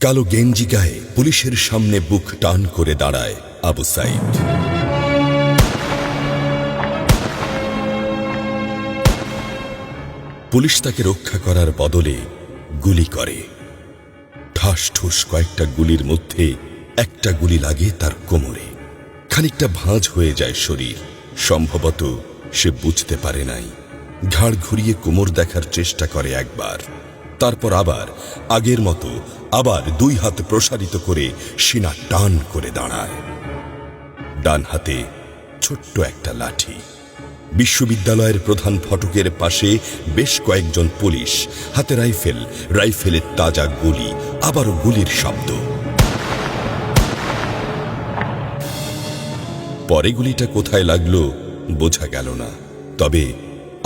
কালো গেঞ্জি গায়ে পুলিশের সামনে বুক টান করে দাঁড়ায় আবু সাইদ। পুলিশ তাকে রক্ষা করার বদলে গুলি করে। ঠাস ঠুস কয়েকটা গুলির মধ্যে একটা গুলি লাগে তার কোমরে। খানিকটা ভাঁজ হয়ে যায় শরীর। সম্ভবত সে বুঝতে পারে নাই। ঘাড় ঘুরিয়ে কোমর দেখার চেষ্টা করে একবার, তারপর আবার আগের মতো আবার দুই হাত প্রসারিত করে সিনা টান করে দাঁড়ায়। ডান হাতে ছোট্ট একটা লাঠি। বিশ্ববিদ্যালয়ের প্রধান ফটকের পাশে বেশ কয়েকজন পুলিশ, হাতে রাইফেল, রাইফেলের তাজা গুলি, আবারও গুলির শব্দ। পরে গুলিটা কোথায় লাগলো বোঝা গেল না। তবে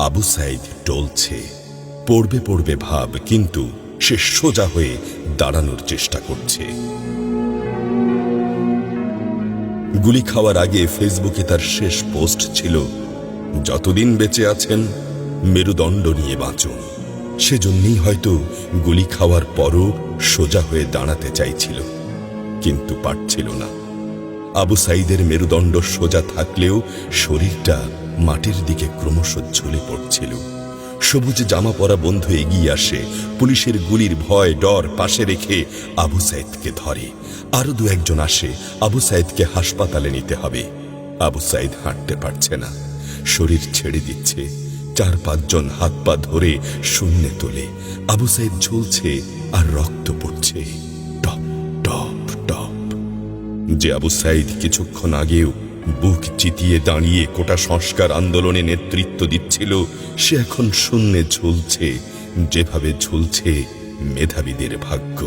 আবু সাইদ টলছে। পড়বে পড়বে ভাব, কিন্তু সে সোজা হয়ে দাঁড়ানোর চেষ্টা করছে। গুলি খাওয়ার আগে ফেসবুকে তার শেষ পোস্ট ছিল, যতদিন বেঁচে আছেন মেরুদণ্ড নিয়ে বাঁচুন। সেজন্যই হয়তো গুলি খাওয়ার পরও সোজা হয়ে দাঁড়াতে চাইছিল, কিন্তু পারছিল না। আবু সাইদের মেরুদণ্ড সোজা থাকলেও শরীরটা মাটির দিকে ক্রমশ ঝুলে পড়ছিল। সবুজ জামা পরা বন্ধু এগিয়ে আসে, পুলিশের গুলির ভয় ডর পাশে রেখে আবু সাইদকে ধরে। আরো দু একজন আসে, আবু সাইদকে হাসপাতালে নিতে হবে। আবু সাইদ হাঁটতে পারছে না, শরীর ছেড়ে দিচ্ছে। 4-5 জন হাত পা ধরে শূন্যে তোলে। আবু সাইদ ঝুলছে আর রক্ত পড়ছে টপ টপ টপ। যে আবু সাইদ কিছুক্ষণ আগেও বুক চিতিয়ে দাঁড়িয়ে কোটা সংস্কার আন্দোলনে নেতৃত্ব দিচ্ছিল, সে এখন শূন্যে ঝুলছে, যেভাবে ঝুলছে মেধাবীদের ভাগ্য।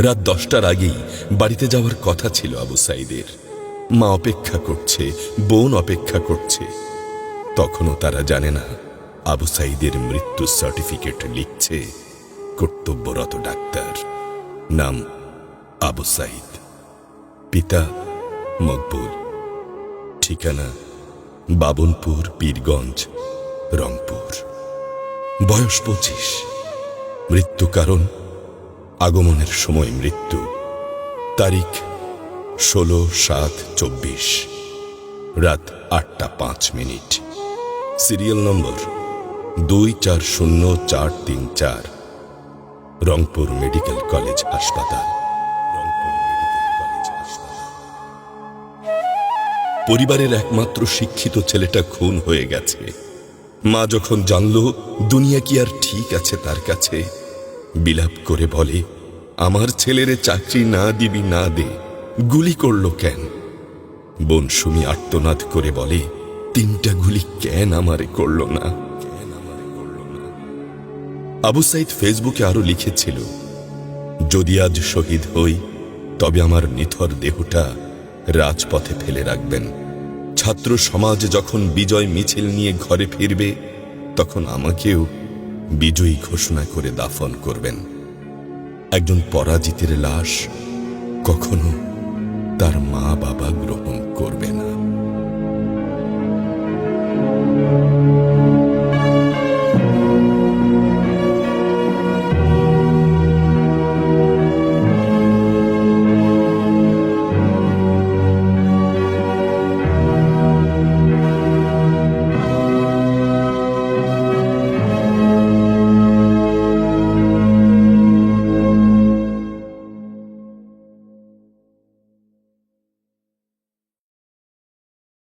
রাত 10টার আগেই বাড়িতে যাওয়ার কথা ছিল আবু সাইদের। মা অপেক্ষা করছে, বোন অপেক্ষা করছে। তখনও তারা জানে না আবু সাইদের মৃত্যু সার্টিফিকেট লিখছে কর্তব্যরত ডাক্তার। নাম আবু সাইদ, পিতা মকবুল, ঠিকানা বাবনপুর, পীরগঞ্জ, রংপুর। বয়স 25। মৃত্যু কারণ আগমনের সময় মৃত্যু। তারিখ 16/7/24, রাত 8টা 5 minute. Serial number 240434, Rangpur medical college হাসপাতাল। পরিবারের একমাত্র শিক্ষিত ছেলেটা খুন হয়ে গেছে। মা যখন জানল দুনিয়া কি আর ঠিক আছে তার কাছে, বিলাপ করে বলে, আমার ছেলেরে চাকরি না দিবি না দে, গুলি করলো কেন? বোন সুমি আর্তনাদ করে বলে, 3টা গুলি কেন আমারে করলো না? আবু সাইদ ফেসবুকে আরো লিখেছিল, যদি আজ শহীদ হই তবে আমার নিথর দেহটা রাজপথে ফেলে রাখবেন। ছাত্র সমাজ যখন বিজয় মিছিল নিয়ে ঘরে ফিরবে, তখন আমাকেও বিজয়ী ঘোষণা করে দাফন করবেন। একজন পরাজিতের লাশ কখনো তার মা বাবা গ্রহণ করবে না।